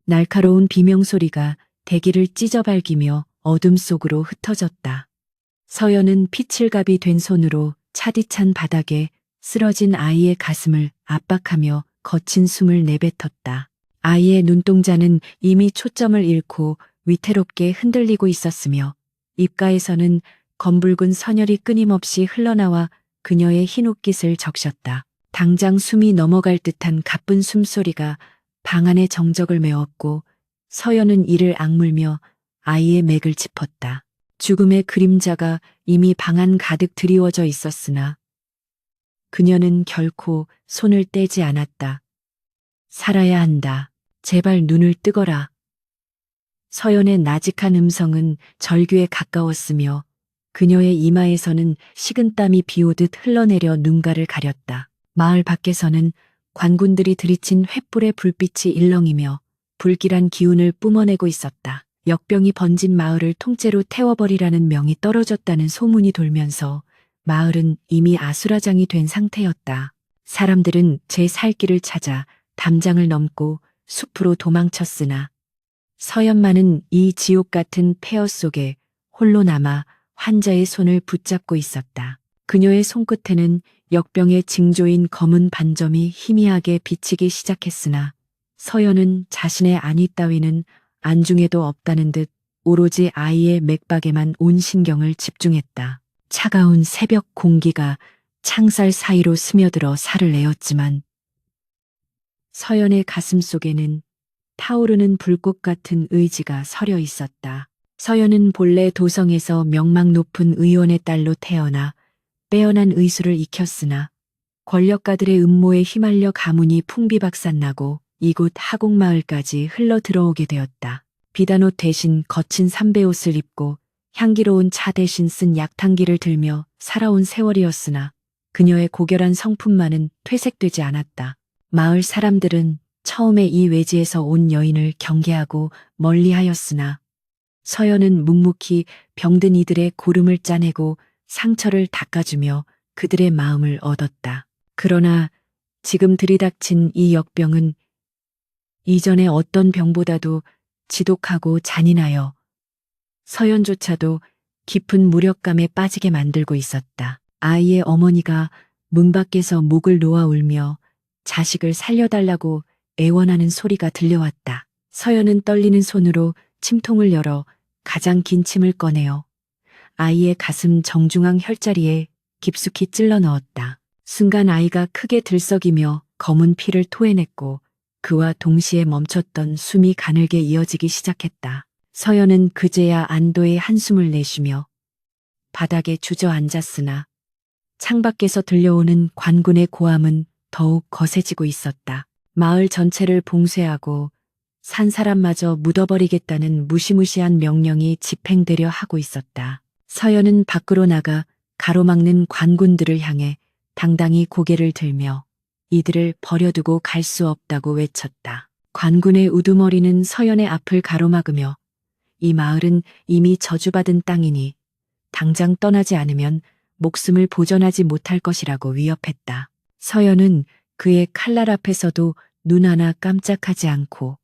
날카로운 비명소리가 대기를 찢어발기며 어둠 속으로 흩어졌다. 서연은 피칠갑이 된 손으로 차디찬 바닥에 쓰러진 아이의 가슴을 압박하며 거친 숨을 내뱉었다. 아이의 눈동자는 이미 초점을 잃고 위태롭게 흔들리고 있었으며 입가에서는 검붉은 선혈이 끊임없이 흘러나와 그녀의 흰 옷깃을 적셨다. 당장 숨이 넘어갈 듯한 가쁜 숨소리가 방 안의 정적을 메웠고 서연은 이를 악물며 아이의 맥을 짚었다. 죽음의 그림자가 이미 방 안 가득 드리워져 있었으나 그녀는 결코 손을 떼지 않았다. 살아야 한다. 제발 눈을 뜨거라. 서연의 나직한 음성은 절규에 가까웠으며 그녀의 이마에서는 식은땀이 비오듯 흘러내려 눈가를 가렸다. 마을 밖에서는 관군들이 들이친 횃불의 불빛이 일렁이며 불길한 기운을 뿜어내고 있었다. 역병이 번진 마을을 통째로 태워버리라는 명이 떨어졌다는 소문이 돌면서 마을은 이미 아수라장이 된 상태였다. 사람들은 제 살 길을 찾아 담장을 넘고 숲으로 도망쳤으나 서연만은 이 지옥 같은 폐허 속에 홀로 남아 환자의 손을 붙잡고 있었다. 그녀의 손끝에는 역병의 징조인 검은 반점이 희미하게 비치기 시작했으나 서연은 자신의 안위 따위는 안중에도 없다는 듯 오로지 아이의 맥박에만 온 신경을 집중했다. 차가운 새벽 공기가 창살 사이로 스며들어 살을 내었지만 서연의 가슴 속에는 타오르는 불꽃 같은 의지가 서려 있었다. 서연은 본래 도성에서 명망 높은 의원의 딸로 태어나 빼어난 의술을 익혔으나 권력가들의 음모에 휘말려 가문이 풍비박산나고 이곳 하곡마을까지 흘러 들어오게 되었다. 비단옷 대신 거친 삼배옷을 입고 향기로운 차 대신 쓴 약탕기를 들며 살아온 세월이었으나 그녀의 고결한 성품만은 퇴색되지 않았다. 마을 사람들은 처음에 이 외지에서 온 여인을 경계하고 멀리하였으나 서연은 묵묵히 병든 이들의 고름을 짜내고 상처를 닦아주며 그들의 마음을 얻었다. 그러나 지금 들이닥친 이 역병은 이전의 어떤 병보다도 지독하고 잔인하여 서연조차도 깊은 무력감에 빠지게 만들고 있었다. 아이의 어머니가 문 밖에서 목을 놓아 울며 자식을 살려달라고 애원하는 소리가 들려왔다. 서연은 떨리는 손으로 침통을 열어 가장 긴 침을 꺼내어 아이의 가슴 정중앙 혈자리에 깊숙이 찔러 넣었다. 순간 아이가 크게 들썩이며 검은 피를 토해냈고 그와 동시에 멈췄던 숨이 가늘게 이어지기 시작했다. 서연은 그제야 안도의 한숨을 내쉬며 바닥에 주저앉았으나 창밖에서 들려오는 관군의 고함은 더욱 거세지고 있었다. 마을 전체를 봉쇄하고 산 사람마저 묻어버리겠다는 무시무시한 명령이 집행되려 하고 있었다. 서연은 밖으로 나가 가로막는 관군들을 향해 당당히 고개를 들며 이들을 버려두고 갈 수 없다고 외쳤다. 관군의 우두머리는 서연의 앞을 가로막으며 이 마을은 이미 저주받은 땅이니 당장 떠나지 않으면 목숨을 보전하지 못할 것이라고 위협했다. 서연은 그의 칼날 앞에서도 눈 하나 깜짝하지 않고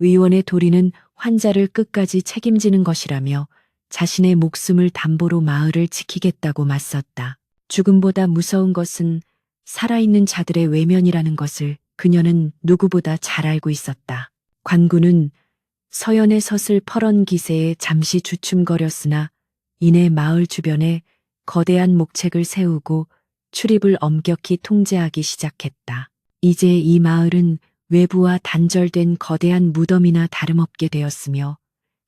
의원의 도리는 환자를 끝까지 책임지는 것이라며 자신의 목숨을 담보로 마을을 지키겠다고 맞섰다. 죽음보다 무서운 것은 살아있는 자들의 외면이라는 것을 그녀는 누구보다 잘 알고 있었다. 관군은 서연의 섰을 퍼런 기세에 잠시 주춤거렸으나 이내 마을 주변에 거대한 목책을 세우고 출입을 엄격히 통제하기 시작했다. 이제 이 마을은 외부와 단절된 거대한 무덤이나 다름없게 되었으며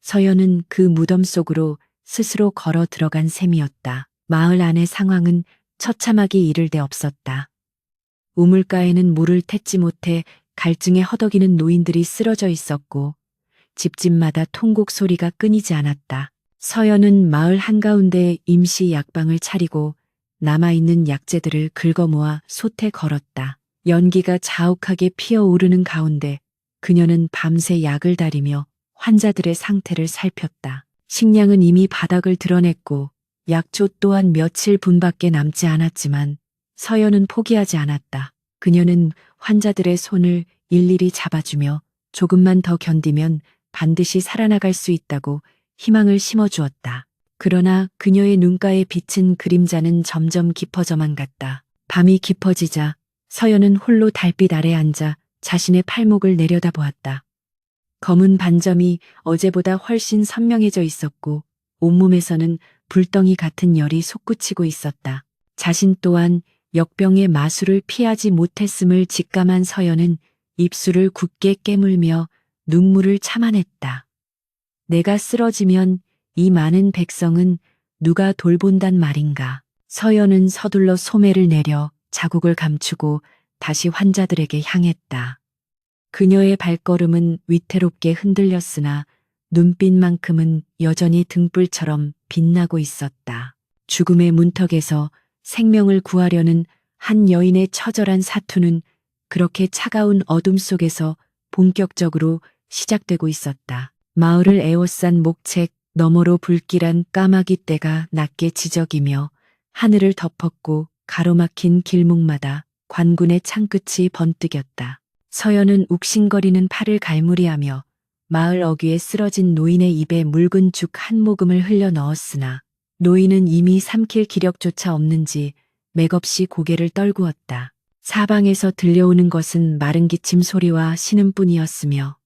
서연은 그 무덤 속으로 스스로 걸어 들어간 셈이었다. 마을 안의 상황은 처참하기 이를 데 없었다. 우물가에는 물을 텄지 못해 갈증에 허덕이는 노인들이 쓰러져 있었고 집집마다 통곡 소리가 끊이지 않았다. 서연은 마을 한가운데 임시 약방을 차리고 남아있는 약재들을 긁어모아 솥에 걸었다. 연기가 자욱하게 피어오르는 가운데 그녀는 밤새 약을 다리며 환자들의 상태를 살폈다. 식량은 이미 바닥을 드러냈고 약초 또한 며칠 분밖에 남지 않았지만 서연은 포기하지 않았다. 그녀는 환자들의 손을 일일이 잡아주며 조금만 더 견디면 반드시 살아나갈 수 있다고 희망을 심어주었다. 그러나 그녀의 눈가에 비친 그림자는 점점 깊어져만 갔다. 밤이 깊어지자 서연은 홀로 달빛 아래 앉아 자신의 팔목을 내려다보았다. 검은 반점이 어제보다 훨씬 선명해져 있었고 온몸에서는 불덩이 같은 열이 솟구치고 있었다. 자신 또한 역병의 마술을 피하지 못했음을 직감한 서연은 입술을 굳게 깨물며 눈물을 참아냈다. 내가 쓰러지면 이 많은 백성은 누가 돌본단 말인가. 서연은 서둘러 소매를 내려 자국을 감추고 다시 환자들에게 향했다. 그녀의 발걸음은 위태롭게 흔들렸으나 눈빛만큼은 여전히 등불처럼 빛나고 있었다. 죽음의 문턱에서 생명을 구하려는 한 여인의 처절한 사투는 그렇게 차가운 어둠 속에서 본격적으로 시작되고 있었다. 마을을 에워싼 목책 너머로 불길한 까마귀 떼가 낮게 지저귀며 하늘을 덮었고 가로막힌 길목마다 관군의 창끝이 번뜩였다. 서연은 욱신거리는 팔을 갈무리하며 마을 어귀에 쓰러진 노인의 입에 묽은 죽 한 모금을 흘려 넣었으나 노인은 이미 삼킬 기력조차 없는지 맥없이 고개를 떨구었다. 사방에서 들려오는 것은 마른 기침 소리와 신음뿐이었으며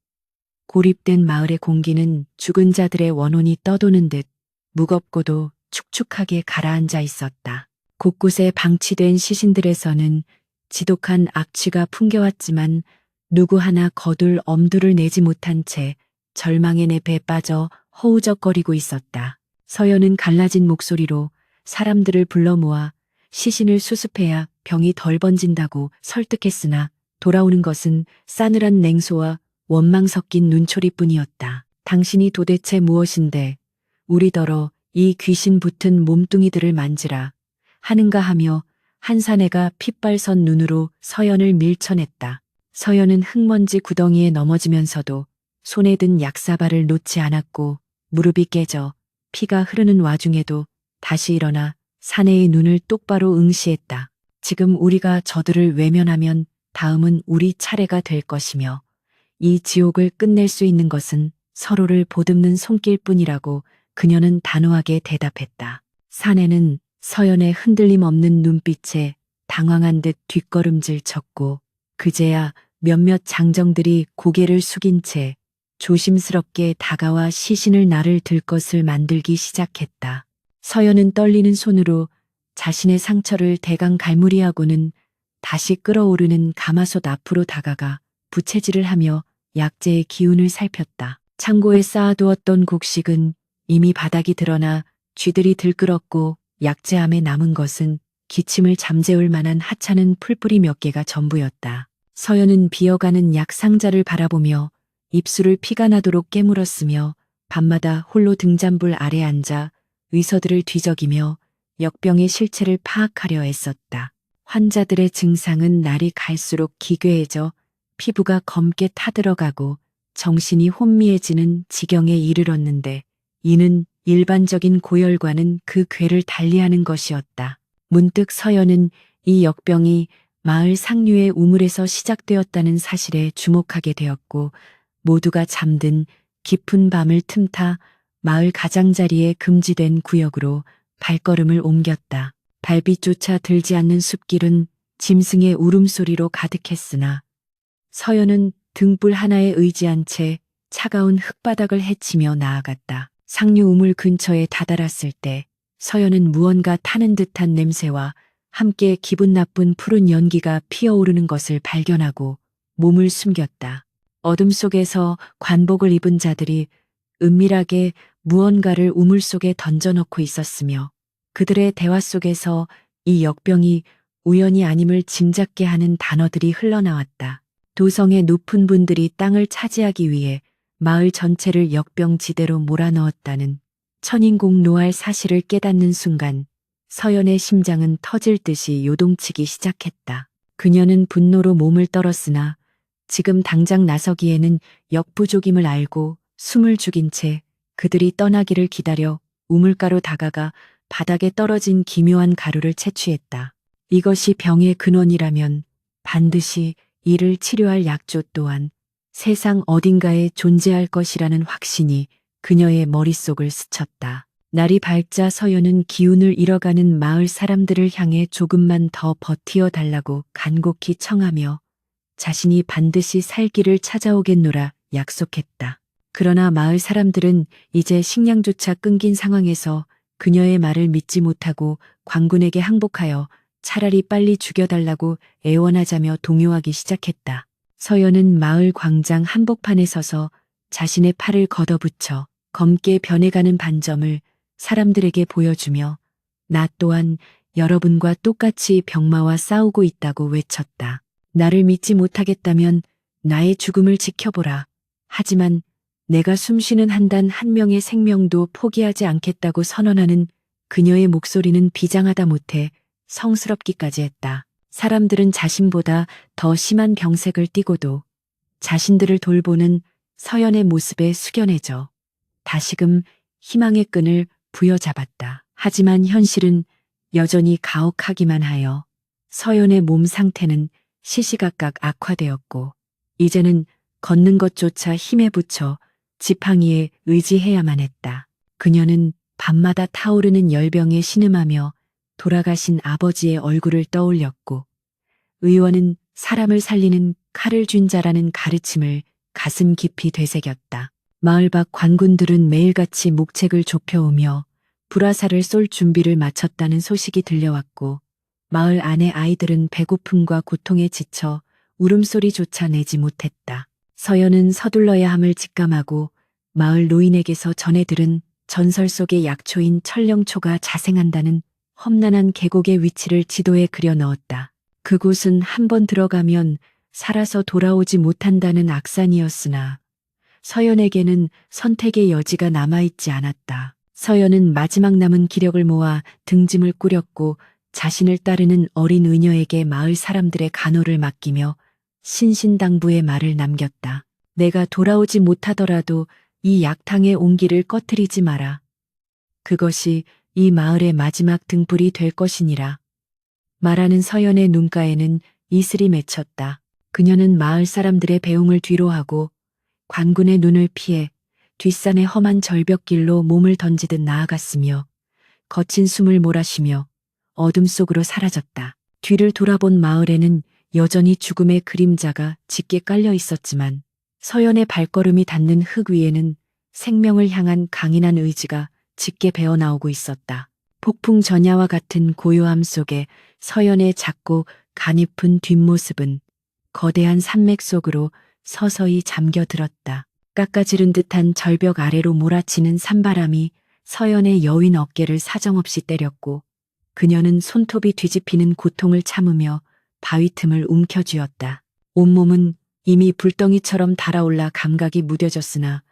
고립된 마을의 공기는 죽은 자들의 원혼이 떠도는 듯 무겁고도 축축하게 가라앉아 있었다. 곳곳에 방치된 시신들에서는 지독한 악취가 풍겨왔지만 누구 하나 거둘 엄두를 내지 못한 채 절망의 늪에 빠져 허우적거리고 있었다. 서연은 갈라진 목소리로 사람들을 불러 모아 시신을 수습해야 병이 덜 번진다고 설득했으나 돌아오는 것은 싸늘한 냉소와 원망 섞인 눈초리뿐이었다. 당신이 도대체 무엇인데 우리더러 이 귀신 붙은 몸뚱이들을 만지라 하는가 하며 한 사내가 핏발선 눈으로 서연을 밀쳐냈다. 서연은 흙먼지 구덩이에 넘어지면서도 손에 든 약사발을 놓지 않았고 무릎이 깨져 피가 흐르는 와중에도 다시 일어나 사내의 눈을 똑바로 응시했다. 지금 우리가 저들을 외면하면 다음은 우리 차례가 될 것이며 이 지옥을 끝낼 수 있는 것은 서로를 보듬는 손길뿐이라고 그녀는 단호하게 대답했다. 사내는 서연의 흔들림 없는 눈빛에 당황한 듯 뒷걸음질 쳤고 그제야 몇몇 장정들이 고개를 숙인 채 조심스럽게 다가와 시신을 나를 들 것을 만들기 시작했다. 서연은 떨리는 손으로 자신의 상처를 대강 갈무리하고는 다시 끓어오르는 가마솥 앞으로 다가가 부채질을 하며 약재의 기운을 살폈다. 창고에 쌓아두었던 곡식은 이미 바닥이 드러나 쥐들이 들끓었고 약재함에 남은 것은 기침을 잠재울 만한 하찮은 풀뿌리 몇 개가 전부였다. 서연은 비어가는 약 상자를 바라보며 입술을 피가 나도록 깨물었으며 밤마다 홀로 등잔불 아래 앉아 의서들을 뒤적이며 역병의 실체를 파악하려 애썼다. 환자들의 증상은 날이 갈수록 기괴해져 피부가 검게 타들어가고 정신이 혼미해지는 지경에 이르렀는데 이는 일반적인 고열과는 그 궤를 달리하는 것이었다. 문득 서연은 이 역병이 마을 상류의 우물에서 시작되었다는 사실에 주목하게 되었고 모두가 잠든 깊은 밤을 틈타 마을 가장자리에 금지된 구역으로 발걸음을 옮겼다. 발빛조차 들지 않는 숲길은 짐승의 울음소리로 가득했으나 서연은 등불 하나에 의지한 채 차가운 흙바닥을 헤치며 나아갔다. 상류 우물 근처에 다다랐을 때 서연은 무언가 타는 듯한 냄새와 함께 기분 나쁜 푸른 연기가 피어오르는 것을 발견하고 몸을 숨겼다. 어둠 속에서 관복을 입은 자들이 은밀하게 무언가를 우물 속에 던져넣고 있었으며 그들의 대화 속에서 이 역병이 우연이 아님을 짐작게 하는 단어들이 흘러나왔다. 도성의 높은 분들이 땅을 차지하기 위해 마을 전체를 역병지대로 몰아넣었다는 천인공노할 사실을 깨닫는 순간 서연의 심장은 터질 듯이 요동치기 시작했다. 그녀는 분노로 몸을 떨었으나 지금 당장 나서기에는 역부족임을 알고 숨을 죽인 채 그들이 떠나기를 기다려 우물가로 다가가 바닥에 떨어진 기묘한 가루를 채취했다. 이것이 병의 근원이라면 반드시 이를 치료할 약조 또한 세상 어딘가에 존재할 것이라는 확신이 그녀의 머릿속을 스쳤다. 날이 밝자 서연은 기운을 잃어가는 마을 사람들을 향해 조금만 더 버티어 달라고 간곡히 청하며 자신이 반드시 살 길을 찾아오겠노라 약속했다. 그러나 마을 사람들은 이제 식량조차 끊긴 상황에서 그녀의 말을 믿지 못하고 관군에게 항복하여 차라리 빨리 죽여달라고 애원하자며 동요하기 시작했다. 서연은 마을 광장 한복판에 서서 자신의 팔을 걷어붙여 검게 변해가는 반점을 사람들에게 보여주며 나 또한 여러분과 똑같이 병마와 싸우고 있다고 외쳤다. 나를 믿지 못하겠다면 나의 죽음을 지켜보라. 하지만 내가 숨쉬는 한 단 한 명의 생명도 포기하지 않겠다고 선언하는 그녀의 목소리는 비장하다 못해 성스럽기까지 했다. 사람들은 자신보다 더 심한 병색을 띠고도 자신들을 돌보는 서연의 모습에 숙연해져 다시금 희망의 끈을 부여잡았다. 하지만 현실은 여전히 가혹하기만 하여 서연의 몸 상태는 시시각각 악화되었고 이제는 걷는 것조차 힘에 부쳐 지팡이에 의지해야만 했다. 그녀는 밤마다 타오르는 열병에 신음하며 돌아가신 아버지의 얼굴을 떠올렸고 의원은 사람을 살리는 칼을 쥔 자라는 가르침을 가슴 깊이 되새겼다. 마을 밖 관군들은 매일같이 목책을 좁혀오며 불화살을 쏠 준비를 마쳤다는 소식이 들려왔고 마을 안의 아이들은 배고픔과 고통에 지쳐 울음소리조차 내지 못했다. 서연은 서둘러야 함을 직감하고 마을 노인에게서 전해 들은 전설 속의 약초인 천령초가 자생한다는 험난한 계곡의 위치를 지도에 그려 넣었다. 그곳은 한번 들어가면 살아서 돌아오지 못한다는 악산이었으나 서연에게는 선택의 여지가 남아있지 않았다. 서연은 마지막 남은 기력을 모아 등짐을 꾸렸고 자신을 따르는 어린 의녀에게 마을 사람들의 간호를 맡기며 신신당부의 말을 남겼다. 내가 돌아오지 못하더라도 이 약탕의 온기를 꺼트리지 마라. 그것이 이 마을의 마지막 등불이 될 것이니라. 말하는 서연의 눈가에는 이슬이 맺혔다. 그녀는 마을 사람들의 배웅을 뒤로하고 관군의 눈을 피해 뒷산의 험한 절벽길로 몸을 던지듯 나아갔으며 거친 숨을 몰아쉬며 어둠 속으로 사라졌다. 뒤를 돌아본 마을에는 여전히 죽음의 그림자가 짙게 깔려 있었지만 서연의 발걸음이 닿는 흙 위에는 생명을 향한 강인한 의지가 짙게 배어나오고 있었다. 폭풍 전야와 같은 고요함 속에 서연의 작고 가냘픈 뒷모습은 거대한 산맥 속으로 서서히 잠겨들었다. 깎아지른 듯한 절벽 아래로 몰아치는 산바람이 서연의 여윈 어깨를 사정없이 때렸고 그녀는 손톱이 뒤집히는 고통을 참으며 바위 틈을 움켜쥐었다. 온몸은 이미 불덩이처럼 달아올라 감각이 무뎌졌으나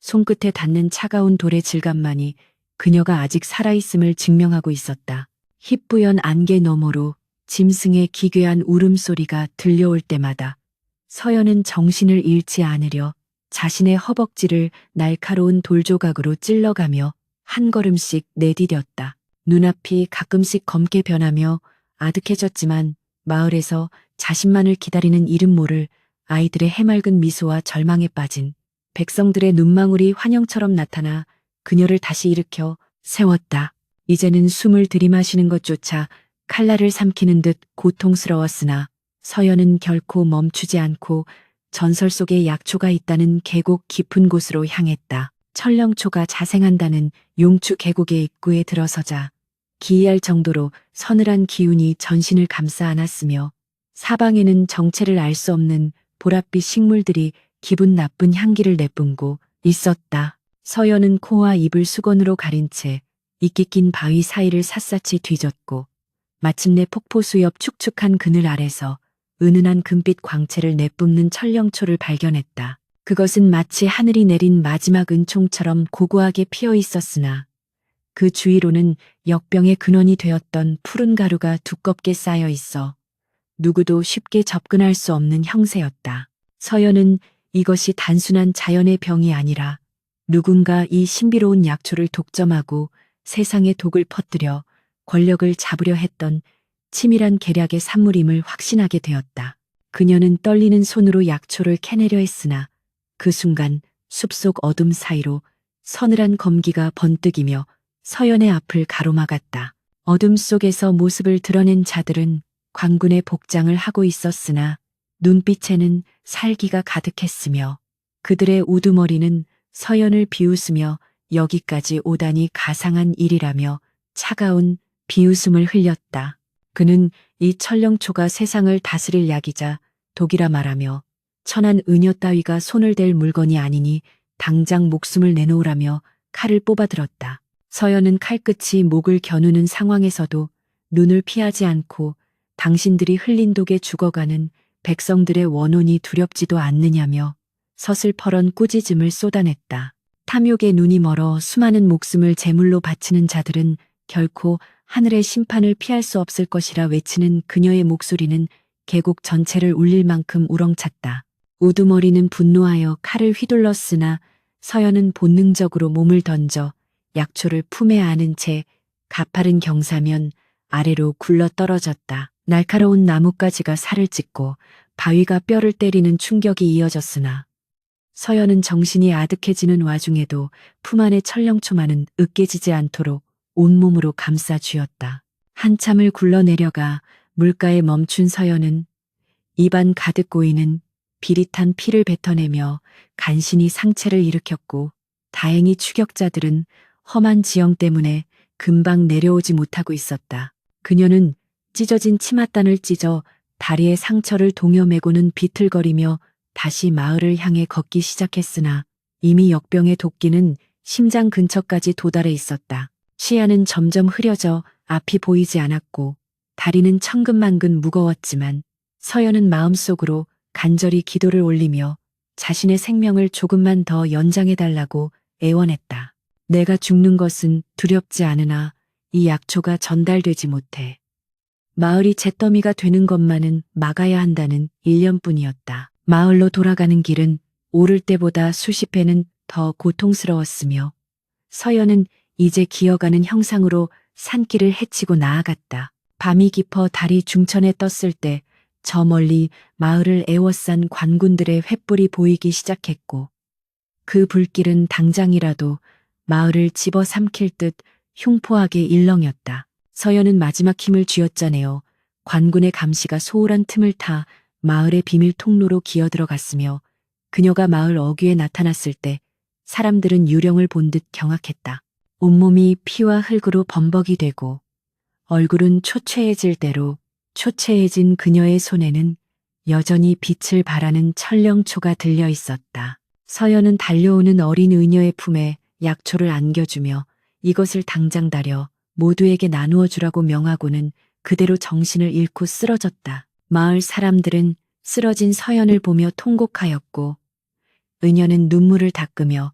손끝에 닿는 차가운 돌의 질감만이 그녀가 아직 살아있음을 증명하고 있었다. 희뿌연 안개 너머로 짐승의 기괴한 울음소리가 들려올 때마다 서연은 정신을 잃지 않으려 자신의 허벅지를 날카로운 돌조각으로 찔러가며 한 걸음씩 내디뎠다. 눈앞이 가끔씩 검게 변하며 아득해졌지만 마을에서 자신만을 기다리는 이름 모를 아이들의 해맑은 미소와 절망에 빠진 백성들의 눈망울이 환영처럼 나타나 그녀를 다시 일으켜 세웠다. 이제는 숨을 들이마시는 것조차 칼날을 삼키는 듯 고통스러웠으나 서연은 결코 멈추지 않고 전설 속에 약초가 있다는 계곡 깊은 곳으로 향했다. 천령초가 자생한다는 용추 계곡의 입구에 들어서자 기이할 정도로 서늘한 기운이 전신을 감싸 안았으며 사방에는 정체를 알 수 없는 보랏빛 식물들이 기분 나쁜 향기를 내뿜고 있었다. 서연은 코와 입을 수건으로 가린 채 이끼 낀 바위 사이를 샅샅이 뒤졌고 마침내 폭포수 옆 축축한 그늘 아래서 은은한 금빛 광채를 내뿜는 천령초를 발견했다. 그것은 마치 하늘이 내린 마지막 은총처럼 고고하게 피어 있었으나 그 주위로는 역병의 근원이 되었던 푸른 가루가 두껍게 쌓여 있어 누구도 쉽게 접근할 수 없는 형세였다. 서연은 이것이 단순한 자연의 병이 아니라 누군가 이 신비로운 약초를 독점하고 세상에 독을 퍼뜨려 권력을 잡으려 했던 치밀한 계략의 산물임을 확신하게 되었다. 그녀는 떨리는 손으로 약초를 캐내려 했으나 그 순간 숲속 어둠 사이로 서늘한 검기가 번뜩이며 서연의 앞을 가로막았다. 어둠 속에서 모습을 드러낸 자들은 관군의 복장을 하고 있었으나 눈빛에는 살기가 가득했으며 그들의 우두머리는 서연을 비웃으며 여기까지 오다니 가상한 일이라며 차가운 비웃음을 흘렸다. 그는 이 천령초가 세상을 다스릴 약이자 독이라 말하며 천한 은여 따위가 손을 댈 물건이 아니니 당장 목숨을 내놓으라며 칼을 뽑아들었다. 서연은 칼끝이 목을 겨누는 상황에서도 눈을 피하지 않고 당신들이 흘린 독에 죽어가는 백성들의 원혼이 두렵지도 않느냐며 서슬퍼런 꾸짖음을 쏟아냈다. 탐욕에 눈이 멀어 수많은 목숨을 제물로 바치는 자들은 결코 하늘의 심판을 피할 수 없을 것이라 외치는 그녀의 목소리는 계곡 전체를 울릴 만큼 우렁찼다. 우두머리는 분노하여 칼을 휘둘렀으나 서연은 본능적으로 몸을 던져 약초를 품에 안은 채 가파른 경사면 아래로 굴러 떨어졌다. 날카로운 나뭇가지가 살을 찢고 바위가 뼈를 때리는 충격이 이어졌으나 서연은 정신이 아득해지는 와중에도 품 안의 천령초만은 으깨지지 않도록 온몸으로 감싸 쥐었다. 한참을 굴러내려가 물가에 멈춘 서연은 입안 가득 고이는 비릿한 피를 뱉어내며 간신히 상체를 일으켰고 다행히 추격자들은 험한 지형 때문에 금방 내려오지 못하고 있었다. 그녀는 찢어진 치맛단을 찢어 다리에 상처를 동여매고는 비틀거리며 다시 마을을 향해 걷기 시작했으나 이미 역병의 도끼는 심장 근처까지 도달해 있었다. 시야는 점점 흐려져 앞이 보이지 않았고 다리는 천근만근 무거웠지만 서연은 마음속으로 간절히 기도를 올리며 자신의 생명을 조금만 더 연장해달라고 애원했다. 내가 죽는 것은 두렵지 않으나 이 약초가 전달되지 못해 마을이 잿더미가 되는 것만은 막아야 한다는 일념뿐이었다. 마을로 돌아가는 길은 오를 때보다 수십 배는 더 고통스러웠으며 서연은 이제 기어가는 형상으로 산길을 헤치고 나아갔다. 밤이 깊어 달이 중천에 떴을 때 저 멀리 마을을 에워싼 관군들의 횃불이 보이기 시작했고 그 불길은 당장이라도 마을을 집어삼킬 듯 흉포하게 일렁였다. 서연은 마지막 힘을 쥐어짜내어 관군의 감시가 소홀한 틈을 타 마을의 비밀 통로로 기어들어갔으며 그녀가 마을 어귀에 나타났을 때 사람들은 유령을 본 듯 경악했다. 온몸이 피와 흙으로 범벅이 되고 얼굴은 초췌해질 대로 초췌해진 그녀의 손에는 여전히 빛을 발하는 천령초가 들려 있었다. 서연은 달려오는 어린 의녀의 품에 약초를 안겨주며 이것을 당장 다려 모두에게 나누어 주라고 명하고는 그대로 정신을 잃고 쓰러졌다. 마을 사람들은 쓰러진 서연을 보며 통곡하였고 의녀는 눈물을 닦으며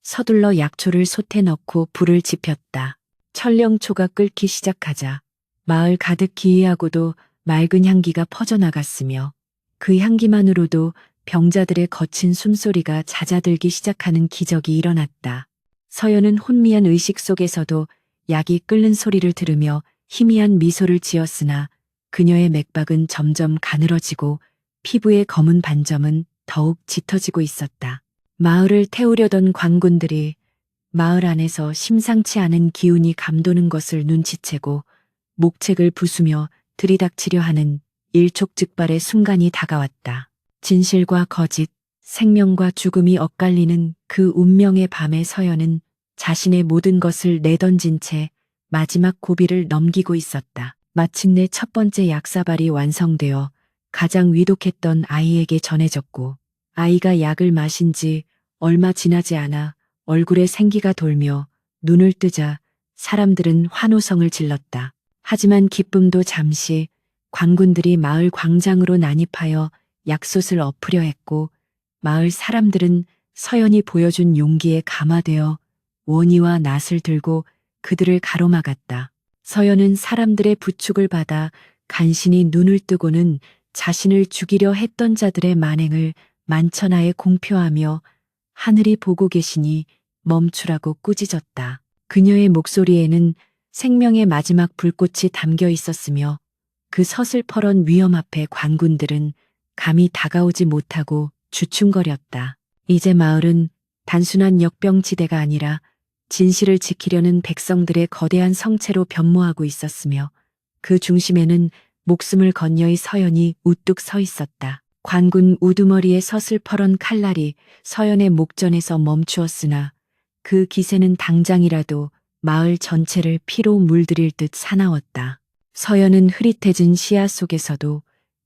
서둘러 약초를 솥에 넣고 불을 지폈다. 천령초가 끓기 시작하자 마을 가득 기이하고도 맑은 향기가 퍼져나갔으며 그 향기만으로도 병자들의 거친 숨소리가 잦아들기 시작하는 기적이 일어났다. 서연은 혼미한 의식 속에서도 약이 끓는 소리를 들으며 희미한 미소를 지었으나 그녀의 맥박은 점점 가늘어지고 피부의 검은 반점은 더욱 짙어지고 있었다. 마을을 태우려던 관군들이 마을 안에서 심상치 않은 기운이 감도는 것을 눈치채고 목책을 부수며 들이닥치려 하는 일촉즉발의 순간이 다가왔다. 진실과 거짓, 생명과 죽음이 엇갈리는 그 운명의 밤에 서연은 자신의 모든 것을 내던진 채 마지막 고비를 넘기고 있었다. 마침내 첫 번째 약사발이 완성되어 가장 위독했던 아이에게 전해졌고 아이가 약을 마신 지 얼마 지나지 않아 얼굴에 생기가 돌며 눈을 뜨자 사람들은 환호성을 질렀다. 하지만 기쁨도 잠시 관군들이 마을 광장으로 난입하여 약솥을 엎으려 했고 마을 사람들은 서연이 보여준 용기에 감화되어 원이와 낫을 들고 그들을 가로막았다. 서연은 사람들의 부축을 받아 간신히 눈을 뜨고는 자신을 죽이려 했던 자들의 만행을 만천하에 공표하며 하늘이 보고 계시니 멈추라고 꾸짖었다. 그녀의 목소리에는 생명의 마지막 불꽃이 담겨 있었으며 그 서슬퍼런 위험 앞에 관군들은 감히 다가오지 못하고 주춤거렸다. 이제 마을은 단순한 역병지대가 아니라 진실을 지키려는 백성들의 거대한 성체로 변모하고 있었으며 그 중심에는 목숨을 건여이 서연이 우뚝 서 있었다. 관군 우두머리에 서슬퍼런 칼날이 서연의 목전에서 멈추었으나 그 기세는 당장이라도 마을 전체를 피로 물들일 듯 사나웠다. 서연은 흐릿해진 시야 속에서도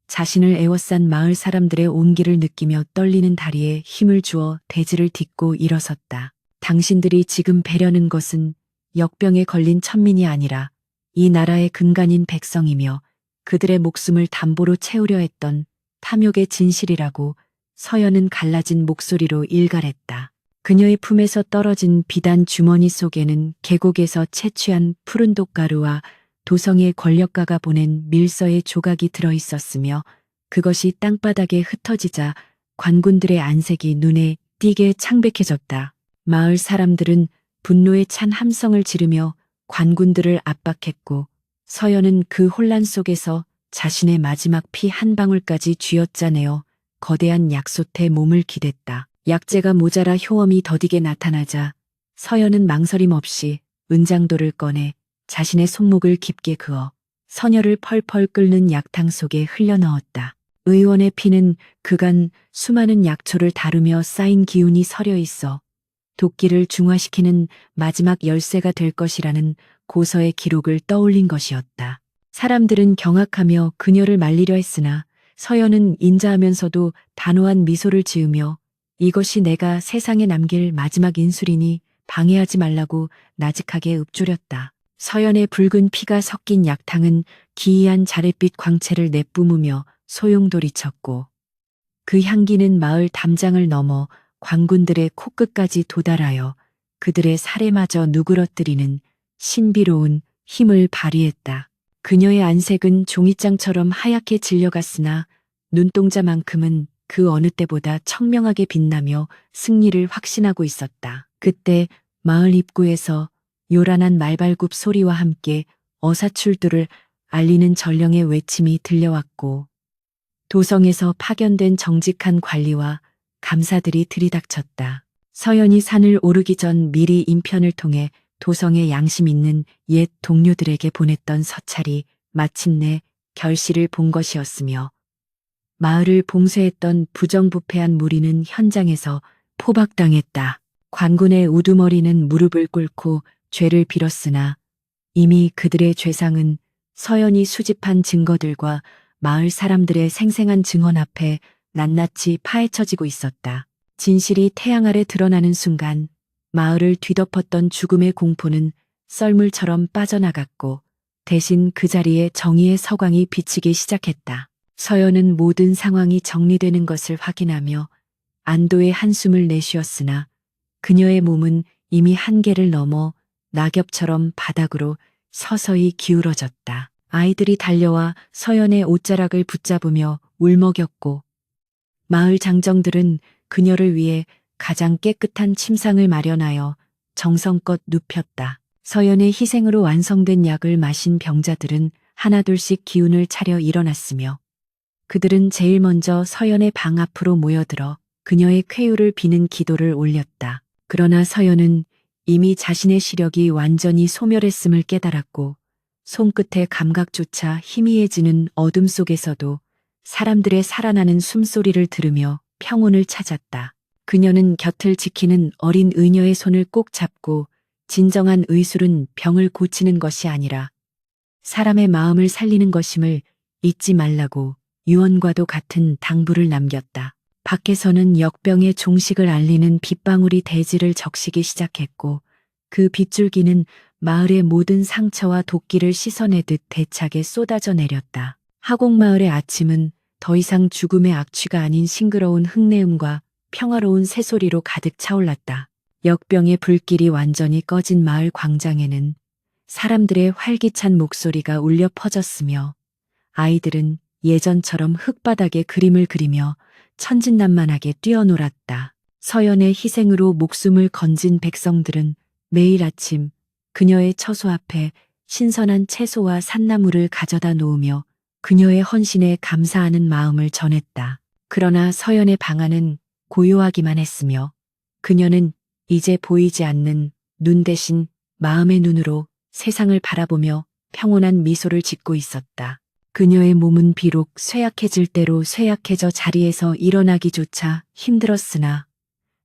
자신을 에워싼 마을 사람들의 온기를 느끼며 떨리는 다리에 힘을 주어 대지를 딛고 일어섰다. 당신들이 지금 배려는 것은 역병에 걸린 천민이 아니라 이 나라의 근간인 백성이며 그들의 목숨을 담보로 채우려 했던 탐욕의 진실이라고 서연은 갈라진 목소리로 일갈했다. 그녀의 품에서 떨어진 비단 주머니 속에는 계곡에서 채취한 푸른 독가루와 도성의 권력가가 보낸 밀서의 조각이 들어 있었으며 그것이 땅바닥에 흩어지자 관군들의 안색이 눈에 띄게 창백해졌다. 마을 사람들은 분노에 찬 함성을 지르며 관군들을 압박했고 서연은 그 혼란 속에서 자신의 마지막 피 한 방울까지 쥐어짜내어 거대한 약솥에 몸을 기댔다. 약재가 모자라 효험이 더디게 나타나자 서연은 망설임 없이 은장도를 꺼내 자신의 손목을 깊게 그어 선혈을 펄펄 끓는 약탕 속에 흘려 넣었다. 의원의 피는 그간 수많은 약초를 다루며 쌓인 기운이 서려 있어 도끼를 중화시키는 마지막 열쇠가 될 것이라는 고서의 기록을 떠올린 것이었다. 사람들은 경악하며 그녀를 말리려 했으나 서연은 인자하면서도 단호한 미소를 지으며 이것이 내가 세상에 남길 마지막 인술이니 방해하지 말라고 나직하게 읊조렸다. 서연의 붉은 피가 섞인 약탕은 기이한 자릿빛 광채를 내뿜으며 소용돌이쳤고 그 향기는 마을 담장을 넘어 관군들의 코끝까지 도달하여 그들의 살에마저 누그러뜨리는 신비로운 힘을 발휘했다. 그녀의 안색은 종이장처럼 하얗게 질려갔으나 눈동자만큼은 그 어느 때보다 청명하게 빛나며 승리를 확신하고 있었다. 그때 마을 입구에서 요란한 말발굽 소리와 함께 어사출두를 알리는 전령의 외침이 들려왔고 도성에서 파견된 정직한 관리와 감사들이 들이닥쳤다. 서연이 산을 오르기 전 미리 인편을 통해 도성의 양심 있는 옛 동료들에게 보냈던 서찰이 마침내 결실을 본 것이었으며 마을을 봉쇄했던 부정부패한 무리는 현장에서 포박당했다. 관군의 우두머리는 무릎을 꿇고 죄를 빌었으나 이미 그들의 죄상은 서연이 수집한 증거들과 마을 사람들의 생생한 증언 앞에 낱낱이 파헤쳐지고 있었다. 진실이 태양 아래 드러나는 순간 마을을 뒤덮었던 죽음의 공포는 썰물처럼 빠져나갔고 대신 그 자리에 정의의 서광이 비치기 시작했다. 서연은 모든 상황이 정리되는 것을 확인하며 안도의 한숨을 내쉬었으나 그녀의 몸은 이미 한계를 넘어 낙엽처럼 바닥으로 서서히 기울어졌다. 아이들이 달려와 서연의 옷자락을 붙잡으며 울먹였고 마을 장정들은 그녀를 위해 가장 깨끗한 침상을 마련하여 정성껏 눕혔다. 서연의 희생으로 완성된 약을 마신 병자들은 하나둘씩 기운을 차려 일어났으며 그들은 제일 먼저 서연의 방 앞으로 모여들어 그녀의 쾌유를 비는 기도를 올렸다. 그러나 서연은 이미 자신의 시력이 완전히 소멸했음을 깨달았고 손끝의 감각조차 희미해지는 어둠 속에서도 사람들의 살아나는 숨소리를 들으며 평온을 찾았다. 그녀는 곁을 지키는 어린 의녀의 손을 꼭 잡고 진정한 의술은 병을 고치는 것이 아니라 사람의 마음을 살리는 것임을 잊지 말라고 유언과도 같은 당부를 남겼다. 밖에서는 역병의 종식을 알리는 빗방울이 대지를 적시기 시작했고 그 빗줄기는 마을의 모든 상처와 도끼를 씻어내듯 대차게 쏟아져 내렸다. 하곡마을의 아침은 더 이상 죽음의 악취가 아닌 싱그러운 흙내음과 평화로운 새소리로 가득 차올랐다. 역병의 불길이 완전히 꺼진 마을 광장에는 사람들의 활기찬 목소리가 울려 퍼졌으며 아이들은 예전처럼 흙바닥에 그림을 그리며 천진난만하게 뛰어놀았다. 서연의 희생으로 목숨을 건진 백성들은 매일 아침 그녀의 처소 앞에 신선한 채소와 산나물을 가져다 놓으며 그녀의 헌신에 감사하는 마음을 전했다. 그러나 서연의 방 안은 고요하기만 했으며 그녀는 이제 보이지 않는 눈 대신 마음의 눈으로 세상을 바라보며 평온한 미소를 짓고 있었다. 그녀의 몸은 비록 쇠약해질 대로 쇠약해져 자리에서 일어나기조차 힘들었으나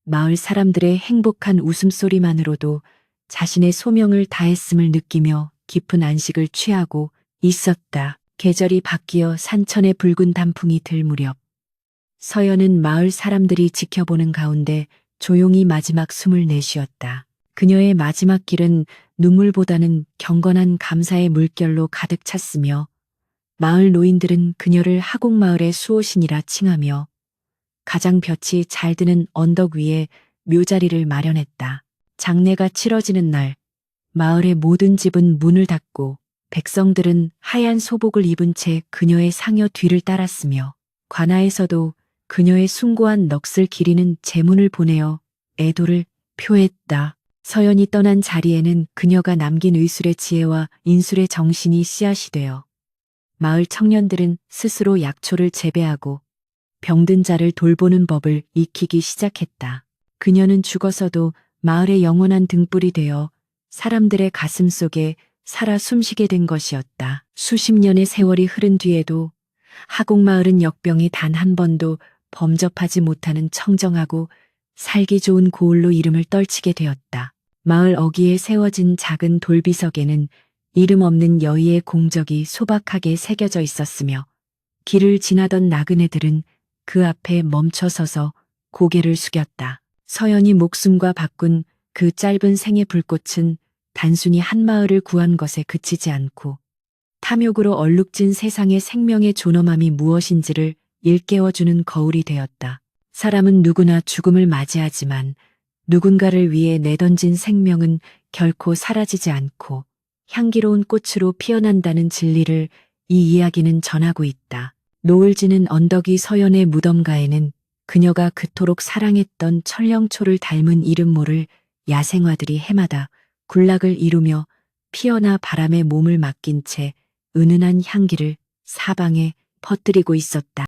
마을 사람들의 행복한 웃음소리만으로도 자신의 소명을 다했음을 느끼며 깊은 안식을 취하고 있었다. 계절이 바뀌어 산천의 붉은 단풍이 들 무렵 서연은 마을 사람들이 지켜보는 가운데 조용히 마지막 숨을 내쉬었다. 그녀의 마지막 길은 눈물보다는 경건한 감사의 물결로 가득 찼으며 마을 노인들은 그녀를 하곡마을의 수호신이라 칭하며 가장 볕이 잘 드는 언덕 위에 묘자리를 마련했다. 장례가 치러지는 날 마을의 모든 집은 문을 닫고 백성들은 하얀 소복을 입은 채 그녀의 상여 뒤를 따랐으며 관아에서도 그녀의 숭고한 넋을 기리는 제문을 보내어 애도를 표했다. 서연이 떠난 자리에는 그녀가 남긴 의술의 지혜와 인술의 정신이 씨앗이 되어 마을 청년들은 스스로 약초를 재배하고 병든 자를 돌보는 법을 익히기 시작했다. 그녀는 죽어서도 마을의 영원한 등불이 되어 사람들의 가슴 속에 살아 숨쉬게 된 것이었다. 수십 년의 세월이 흐른 뒤에도 하곡마을은 역병이 단 한 번도 범접하지 못하는 청정하고 살기 좋은 고을로 이름을 떨치게 되었다. 마을 어귀에 세워진 작은 돌비석에는 이름 없는 여의의 공적이 소박하게 새겨져 있었으며 길을 지나던 나그네들은 그 앞에 멈춰 서서 고개를 숙였다. 서연이 목숨과 바꾼 그 짧은 생의 불꽃은 단순히 한 마을을 구한 것에 그치지 않고 탐욕으로 얼룩진 세상의 생명의 존엄함이 무엇인지를 일깨워주는 거울이 되었다. 사람은 누구나 죽음을 맞이하지만 누군가를 위해 내던진 생명은 결코 사라지지 않고 향기로운 꽃으로 피어난다는 진리를 이 이야기는 전하고 있다. 노을 지는 언덕이 서연의 무덤가에는 그녀가 그토록 사랑했던 천령초를 닮은 이름 모를 야생화들이 해마다 군락을 이루며 피어나 바람에 몸을 맡긴 채 은은한 향기를 사방에 퍼뜨리고 있었다.